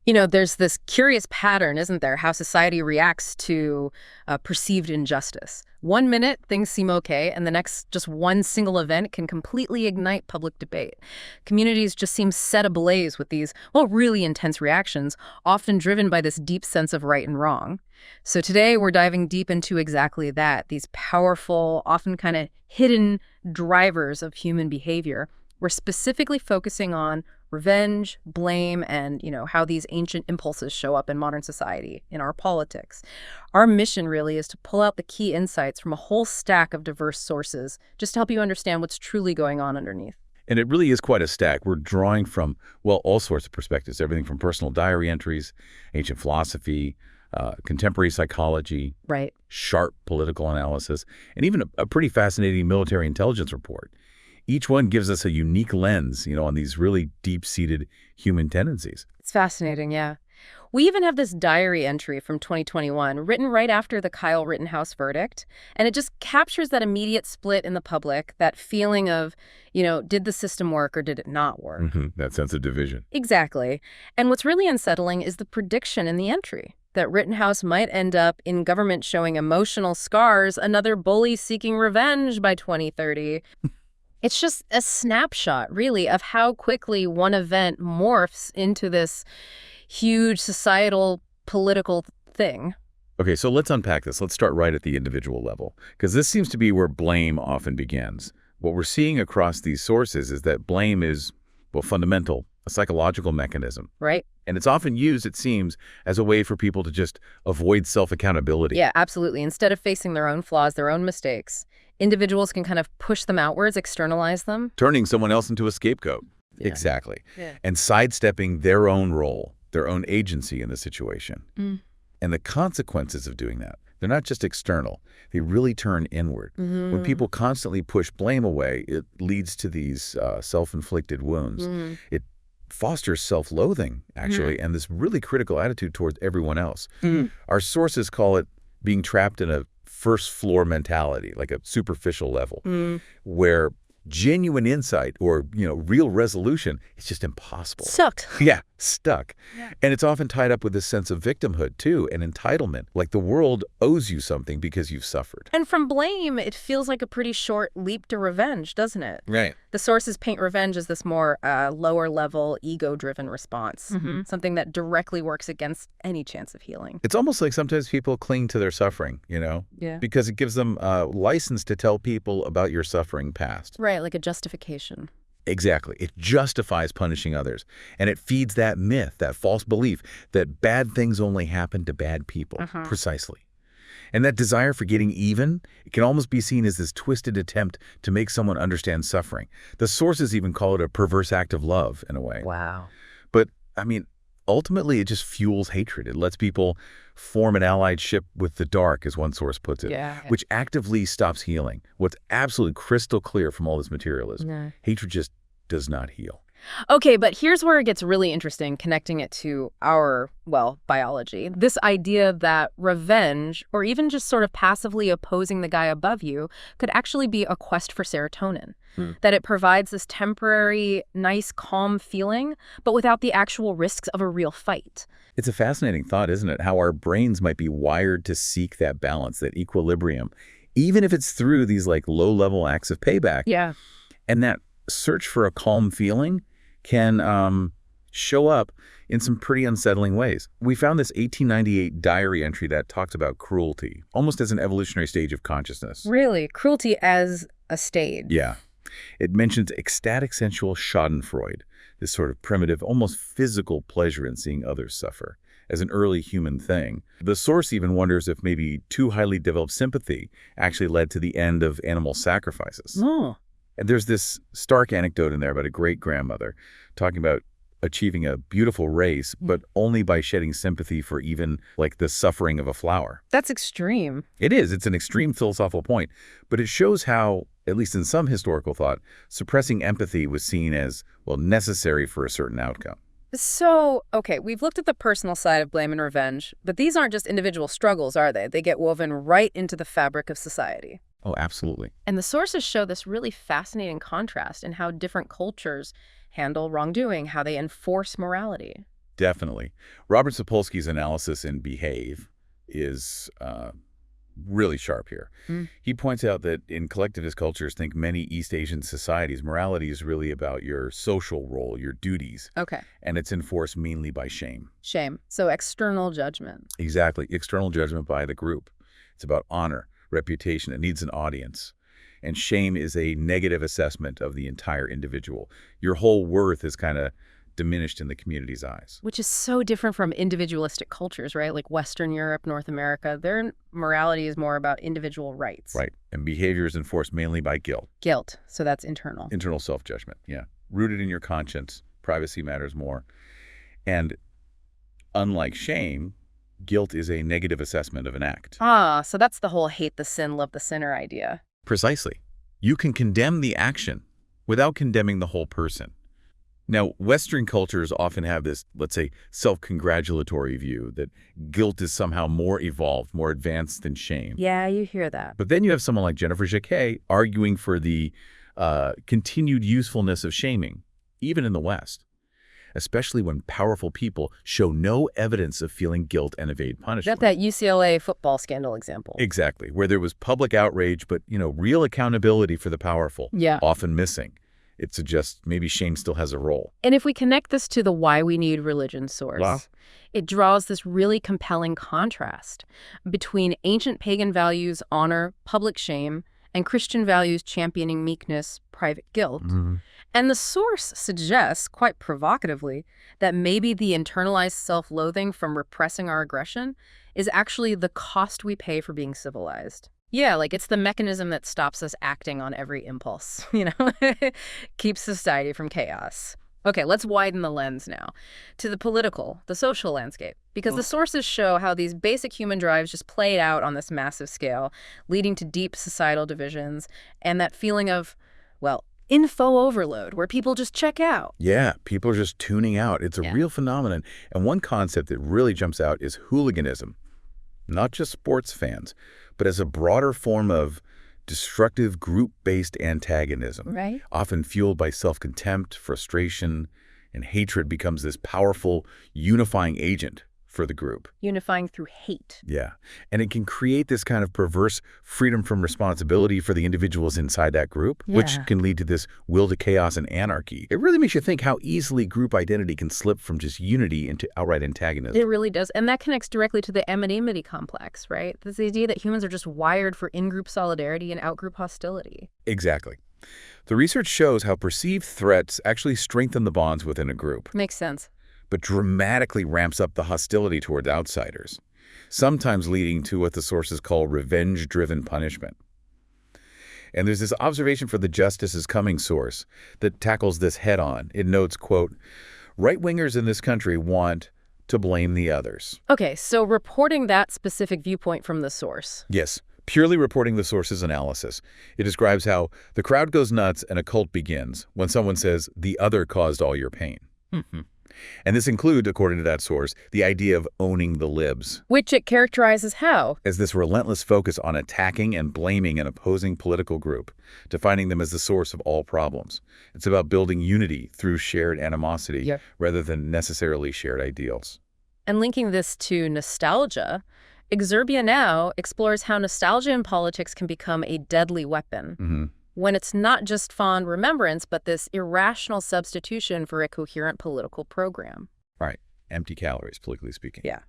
There's this curious pattern, isn't there, how society reacts to perceived injustice. 1 minute, things seem okay, and the next, just one single event can completely ignite public debate. Communities just seem set ablaze with these, really intense reactions, often driven by this deep sense of right and wrong. So today, we're diving deep into exactly that, these powerful, often kind of hidden drivers of human behavior. We're specifically focusing on revenge, blame, and, how these ancient impulses show up in modern society, in our politics. Our mission really is to pull out the key insights from a whole stack of diverse sources, just to help you understand what's truly going on underneath. And it really is quite a stack. We're drawing from, all sorts of perspectives, everything from personal diary entries, ancient philosophy, contemporary psychology, right, sharp political analysis, and even a pretty fascinating military intelligence report. Each one gives us a unique lens, on these really deep-seated human tendencies. It's fascinating, yeah. We even have this diary entry from 2021, written right after the Kyle Rittenhouse verdict, and it just captures that immediate split in the public, that feeling of, did the system work or did it not work? That sense of division. Exactly. And what's really unsettling is the prediction in the entry, that Rittenhouse might end up in government showing emotional scars, another bully seeking revenge by 2030. It's just a snapshot, really, of how quickly one event morphs into this huge societal political thing. Okay, so let's unpack this. Let's start right at the individual level, because this seems to be where blame often begins. What we're seeing across these sources is that blame is, fundamental, a psychological mechanism. Right. And it's often used, it seems, as a way for people to just avoid self-accountability. Yeah, absolutely. Instead of facing their own flaws, their own mistakes, individuals can kind of push them outwards, externalize them. Turning someone else into a scapegoat. Yeah. Exactly. Yeah. And sidestepping their own role, their own agency in the situation. And the consequences of doing that, they're not just external. They really turn inward. When people constantly push blame away, it leads to these self-inflicted wounds. It fosters self-loathing, actually, and this really critical attitude towards everyone else. Our sources call it being trapped in a first-floor mentality, like a superficial level, where genuine insight or, real resolution is just impossible. Stuck. Yeah, stuck. Yeah. And it's often tied up with this sense of victimhood, too, and entitlement, like the world owes you something because you've suffered. And from blame, it feels like a pretty short leap to revenge, doesn't it? Right. The sources paint revenge as this more lower-level, ego-driven response, something that directly works against any chance of healing. It's almost like sometimes people cling to their suffering, Yeah. because it gives them license to tell people about your suffering past. Right, like a justification. Exactly. It justifies punishing others. And it feeds that myth, that false belief that bad things only happen to bad people. Precisely. And that desire for getting even, it can almost be seen as this twisted attempt to make someone understand suffering. The sources even call it a perverse act of love, in a way. Wow. But, ultimately, it just fuels hatred. It lets people form an alliedship with the dark, as one source puts it, which actively stops healing. What's absolutely crystal clear from all this material is hatred just does not heal. Okay, but here's where it gets really interesting, connecting it to our, biology. This idea that revenge, or even just sort of passively opposing the guy above you, could actually be a quest for serotonin. That it provides this temporary, nice, calm feeling, but without the actual risks of a real fight. It's a fascinating thought, isn't it? How our brains might be wired to seek that balance, that equilibrium, even if it's through these low-level acts of payback. Yeah. And that search for a calm feeling can show up in some pretty unsettling ways. We found this 1898 diary entry that talks about cruelty, almost as an evolutionary stage of consciousness. Really? Cruelty as a stage? Yeah. It mentions ecstatic sensual schadenfreude, this sort of primitive, almost physical pleasure in seeing others suffer, as an early human thing. The source even wonders if maybe too highly developed sympathy actually led to the end of animal sacrifices. Oh. And there's this stark anecdote in there about a great-grandmother talking about achieving a beautiful race, but only by shedding sympathy for even, the suffering of a flower. That's extreme. It is. It's an extreme philosophical point. But it shows how, at least in some historical thought, suppressing empathy was seen as, necessary for a certain outcome. So, okay, we've looked at the personal side of blame and revenge, but these aren't just individual struggles, are they? They get woven right into the fabric of society. Oh, absolutely. And the sources show this really fascinating contrast in how different cultures handle wrongdoing, how they enforce morality. Definitely. Robert Sapolsky's analysis in Behave is really sharp here. He points out that in collectivist cultures, think many East Asian societies, morality is really about your social role, your duties. Okay. And it's enforced mainly by shame. Shame. So external judgment. Exactly. External judgment by the group. It's about honor, reputation. It needs an audience. And shame is a negative assessment of the entire individual. Your whole worth is kind of diminished in the community's eyes. Which is so different from individualistic cultures, right? Like Western Europe, North America, their morality is more about individual rights. Right. And behavior is enforced mainly by guilt. Guilt. So that's internal. Internal self-judgment, yeah. Rooted in your conscience. Privacy matters more. And unlike shame, guilt is a negative assessment of an act. Ah, so that's the whole hate the sin, love the sinner idea. Precisely. You can condemn the action without condemning the whole person. Now, Western cultures often have this, let's say, self-congratulatory view that guilt is somehow more evolved, more advanced than shame. Yeah, you hear that. But then you have someone like Jennifer Jacquet arguing for the continued usefulness of shaming, even in the West, especially when powerful people show no evidence of feeling guilt and evade punishment. That UCLA football scandal example. Exactly, where there was public outrage, but, real accountability for the powerful, often missing. It suggests maybe shame still has a role. And if we connect this to the why we need religion source, wow, it draws this really compelling contrast between ancient pagan values, honor, public shame, and Christian values championing meekness, private guilt. And the source suggests, quite provocatively, that maybe the internalized self-loathing from repressing our aggression is actually the cost we pay for being civilized. Yeah, like it's the mechanism that stops us acting on every impulse, keeps society from chaos. Okay, let's widen the lens now to the political, the social landscape, because the sources show how these basic human drives just played out on this massive scale, leading to deep societal divisions and that feeling of, well, info overload, where people just check out. Yeah, people are just tuning out. It's a real phenomenon. And one concept that really jumps out is hooliganism. Not just sports fans, but as a broader form of destructive group-based antagonism. Right. Often fueled by self-contempt, frustration, and hatred becomes this powerful unifying agent for the group. Unifying through hate. Yeah. And it can create this kind of perverse freedom from responsibility for the individuals inside that group, which can lead to this will to chaos and anarchy. It really makes you think how easily group identity can slip from just unity into outright antagonism. It really does. And that connects directly to the Amity-Enmity Complex, right? This idea that humans are just wired for in-group solidarity and out-group hostility. Exactly. The research shows how perceived threats actually strengthen the bonds within a group. Makes sense. But dramatically ramps up the hostility toward outsiders, sometimes leading to what the sources call revenge-driven punishment. And there's this observation for the Justice is Coming source that tackles this head-on. It notes, quote, right-wingers in this country want to blame the others. Okay, so reporting that specific viewpoint from the source. Yes, purely reporting the source's analysis. It describes how the crowd goes nuts and a cult begins when someone says the other caused all your pain. And this includes, according to that source, the idea of owning the libs. Which it characterizes how? As this relentless focus on attacking and blaming an opposing political group, defining them as the source of all problems. It's about building unity through shared animosity rather than necessarily shared ideals. And linking this to nostalgia, Exurbia now explores how nostalgia in politics can become a deadly weapon. When it's not just fond remembrance, but this irrational substitution for a coherent political program. Right. Empty calories, politically speaking. Yeah.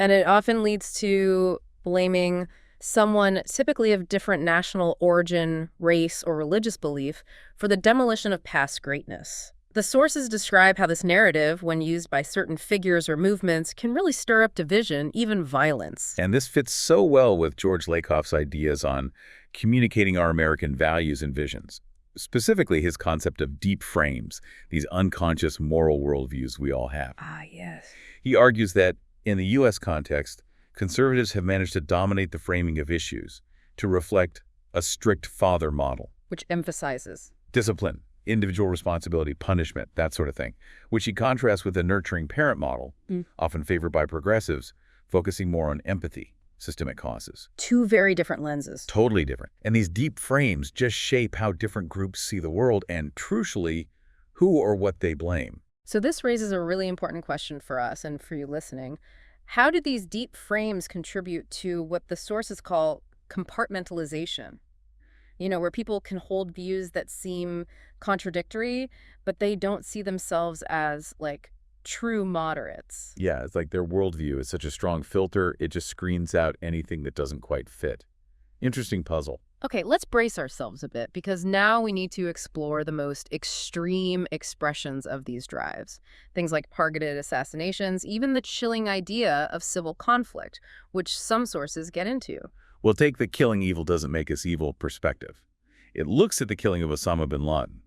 And it often leads to blaming someone typically of different national origin, race, or religious belief for the demolition of past greatness. The sources describe how this narrative, when used by certain figures or movements, can really stir up division, even violence. And this fits so well with George Lakoff's ideas on communicating our American values and visions, specifically his concept of deep frames, these unconscious moral worldviews we all have. Ah, yes. He argues that, in the U.S. context, conservatives have managed to dominate the framing of issues to reflect a strict father model. Which emphasizes discipline, individual responsibility, punishment, that sort of thing, which he contrasts with a nurturing parent model, often favored by progressives, focusing more on empathy, systemic causes. Two very different lenses. Totally different. And these deep frames just shape how different groups see the world and, crucially, who or what they blame. So this raises a really important question for us and for you listening. How do these deep frames contribute to what the sources call compartmentalization? Where people can hold views that seem contradictory, but they don't see themselves as, like, true moderates. Yeah, it's like their worldview is such a strong filter, it just screens out anything that doesn't quite fit. Interesting puzzle. Okay, let's brace ourselves a bit, because now we need to explore the most extreme expressions of these drives. Things like targeted assassinations, even the chilling idea of civil conflict, which some sources get into. We'll take the killing evil doesn't make us evil perspective. It looks at the killing of Osama bin Laden,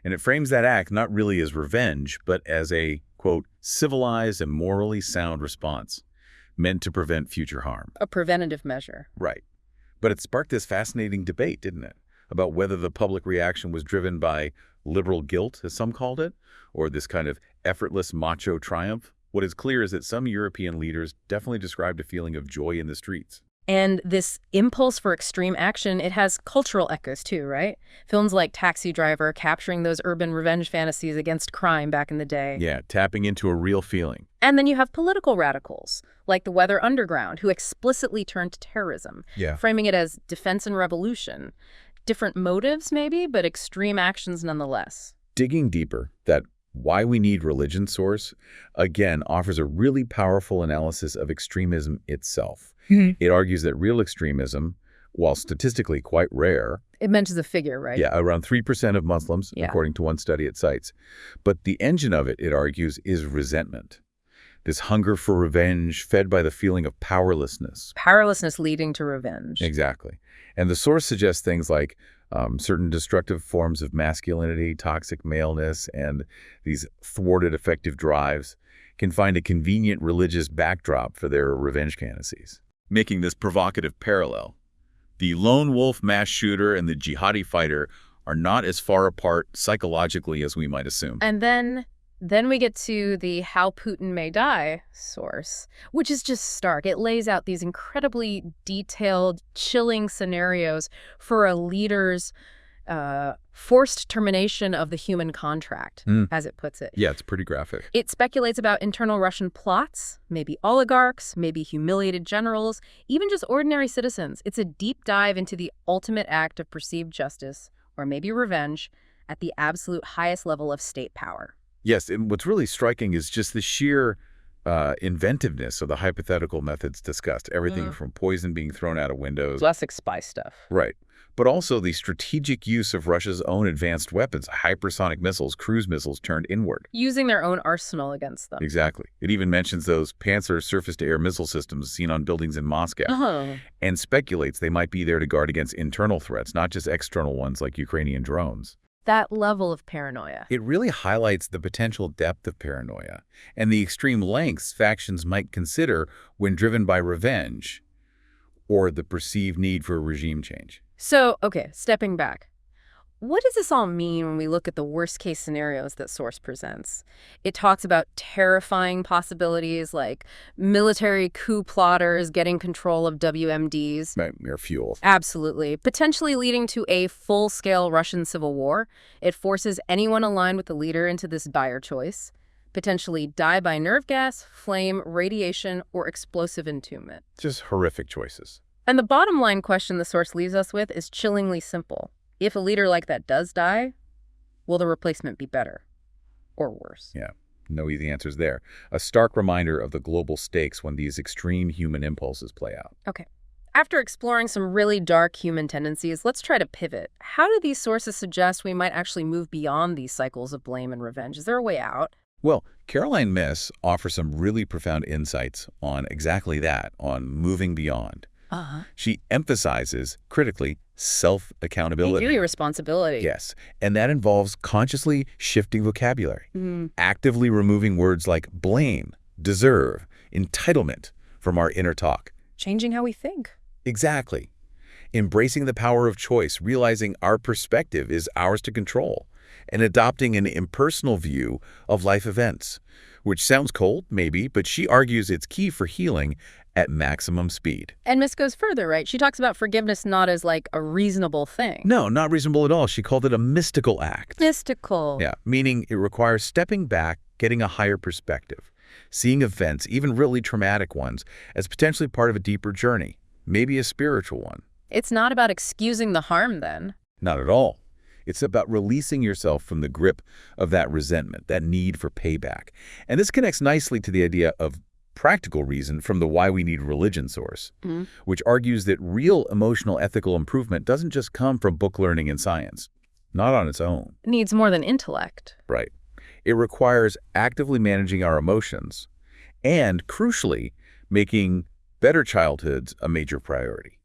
and it frames that act not really as revenge, but as a, quote, civilized and morally sound response, meant to prevent future harm. A preventative measure. Right. But it sparked this fascinating debate, didn't it? About whether the public reaction was driven by liberal guilt, as some called it, or this kind of effortless macho triumph. What is clear is that some European leaders definitely described a feeling of joy in the streets. And this impulse for extreme action, it has cultural echoes too, right? Films like Taxi Driver capturing those urban revenge fantasies against crime back in the day. Yeah, tapping into a real feeling. And then you have political radicals, like the Weather Underground, who explicitly turned to terrorism, framing it as defense and revolution. Different motives, maybe, but extreme actions nonetheless. Digging deeper, that Why We Need Religion source, again, offers a really powerful analysis of extremism itself. It argues that real extremism, while statistically quite rare— It mentions a figure, right? Yeah, around 3% of Muslims, according to one study it cites. But the engine of it argues, is resentment. This hunger for revenge fed by the feeling of powerlessness. Powerlessness leading to revenge. Exactly. And the source suggests things like certain destructive forms of masculinity, toxic maleness, and these thwarted affective drives can find a convenient religious backdrop for their revenge fantasies. Making this provocative parallel. The lone wolf mass shooter and the jihadi fighter are not as far apart psychologically as we might assume. And then we get to the How Putin May Die source, which is just stark. It lays out these incredibly detailed, chilling scenarios for a leader's forced termination of the human contract, as it puts it. Yeah, it's pretty graphic. It speculates about internal Russian plots, maybe oligarchs, maybe humiliated generals, even just ordinary citizens. It's a deep dive into the ultimate act of perceived justice, or maybe revenge, at the absolute highest level of state power. Yes, and what's really striking is just the sheer inventiveness of the hypothetical methods discussed. Everything from poison being thrown out of windows. Classic spy stuff. Right. But also the strategic use of Russia's own advanced weapons, hypersonic missiles, cruise missiles turned inward. Using their own arsenal against them. Exactly. It even mentions those Panzer surface-to-air missile systems seen on buildings in Moscow, and speculates they might be there to guard against internal threats, not just external ones like Ukrainian drones. That level of paranoia. It really highlights the potential depth of paranoia and the extreme lengths factions might consider when driven by revenge or the perceived need for a regime change. So, okay, stepping back. What does this all mean when we look at the worst-case scenarios that source presents? It talks about terrifying possibilities like military coup plotters getting control of WMDs. Mere fuel. Absolutely. Potentially leading to a full-scale Russian civil war. It forces anyone aligned with the leader into this dire choice. Potentially die by nerve gas, flame, radiation, or explosive entombment. Just horrific choices. And the bottom line question the source leaves us with is chillingly simple. If a leader like that does die, will the replacement be better or worse? Yeah, no easy answers there. A stark reminder of the global stakes when these extreme human impulses play out. Okay. After exploring some really dark human tendencies, let's try to pivot. How do these sources suggest we might actually move beyond these cycles of blame and revenge? Is there a way out? Well, Caroline Myss offers some really profound insights on exactly that, on moving beyond. She emphasizes, critically, self-accountability. Duty responsibility. Yes, and that involves consciously shifting vocabulary, actively removing words like blame, deserve, entitlement from our inner talk. Changing how we think. Exactly. Embracing the power of choice, realizing our perspective is ours to control, and adopting an impersonal view of life events, which sounds cold, maybe, but she argues it's key for healing at maximum speed. And Myss goes further, right? She talks about forgiveness not as like a reasonable thing. No, not reasonable at all. She called it a mystical act. Mystical. Yeah, meaning it requires stepping back, getting a higher perspective, seeing events, even really traumatic ones, as potentially part of a deeper journey, maybe a spiritual one. It's not about excusing the harm, then. Not at all. It's about releasing yourself from the grip of that resentment, that need for payback. And this connects nicely to the idea of practical reason from the Why We Need Religion source, which argues that real emotional ethical improvement doesn't just come from book learning and science, not on its own. It needs more than intellect. Right. It requires actively managing our emotions and, crucially, making better childhoods a major priority.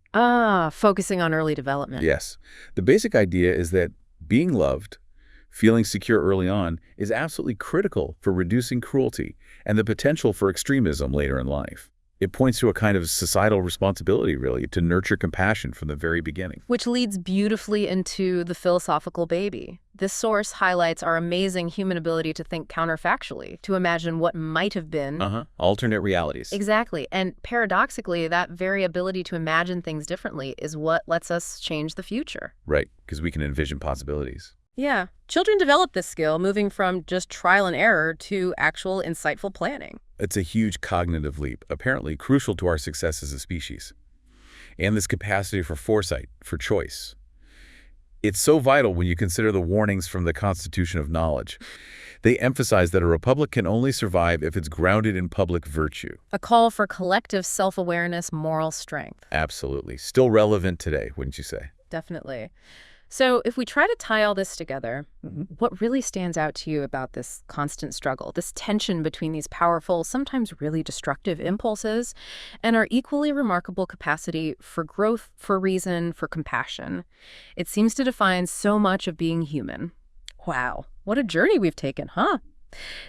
Focusing on early development. Yes. The basic idea is that being loved, feeling secure early on, is absolutely critical for reducing cruelty and the potential for extremism later in life. It points to a kind of societal responsibility, really, to nurture compassion from the very beginning. Which leads beautifully into the philosophical baby. This source highlights our amazing human ability to think counterfactually, to imagine what might have been. Alternate realities. Exactly. And paradoxically, that very ability to imagine things differently is what lets us change the future. Right, because we can envision possibilities. Yeah. Children develop this skill, moving from just trial and error to actual insightful planning. It's a huge cognitive leap, apparently crucial to our success as a species. And this capacity for foresight, for choice. It's so vital when you consider the warnings from the Constitution of Knowledge. They emphasize that a republic can only survive if it's grounded in public virtue. A call for collective self-awareness, moral strength. Absolutely. Still relevant today, wouldn't you say? Definitely. So if we try to tie all this together, what really stands out to you about this constant struggle, this tension between these powerful, sometimes really destructive impulses and our equally remarkable capacity for growth, for reason, for compassion? It seems to define so much of being human. Wow, what a journey we've taken, huh?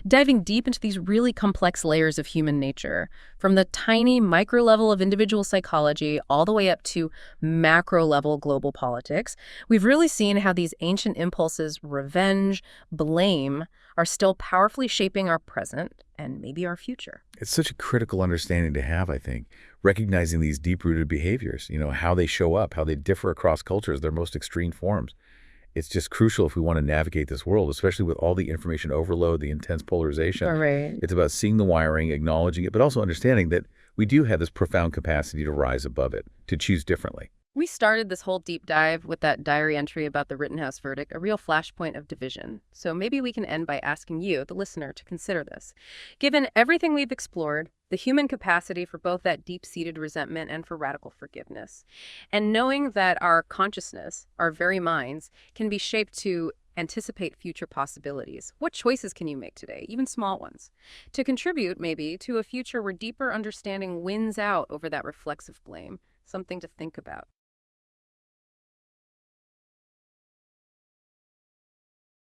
Diving deep into these really complex layers of human nature, from the tiny micro level of individual psychology all the way up to macro level global politics, we've really seen how these ancient impulses, revenge, blame, are still powerfully shaping our present and maybe our future. It's such a critical understanding to have, I think, recognizing these deep-rooted behaviors, how they show up, how they differ across cultures, their most extreme forms. It's just crucial if we want to navigate this world, especially with all the information overload, the intense polarization. Right. It's about seeing the wiring, acknowledging it, but also understanding that we do have this profound capacity to rise above it, to choose differently. We started this whole deep dive with that diary entry about the Rittenhouse verdict, a real flashpoint of division. So maybe we can end by asking you, the listener, to consider this. Given everything we've explored, the human capacity for both that deep-seated resentment and for radical forgiveness, and knowing that our consciousness, our very minds, can be shaped to anticipate future possibilities, what choices can you make today, even small ones, to contribute, maybe, to a future where deeper understanding wins out over that reflexive blame? Something to think about.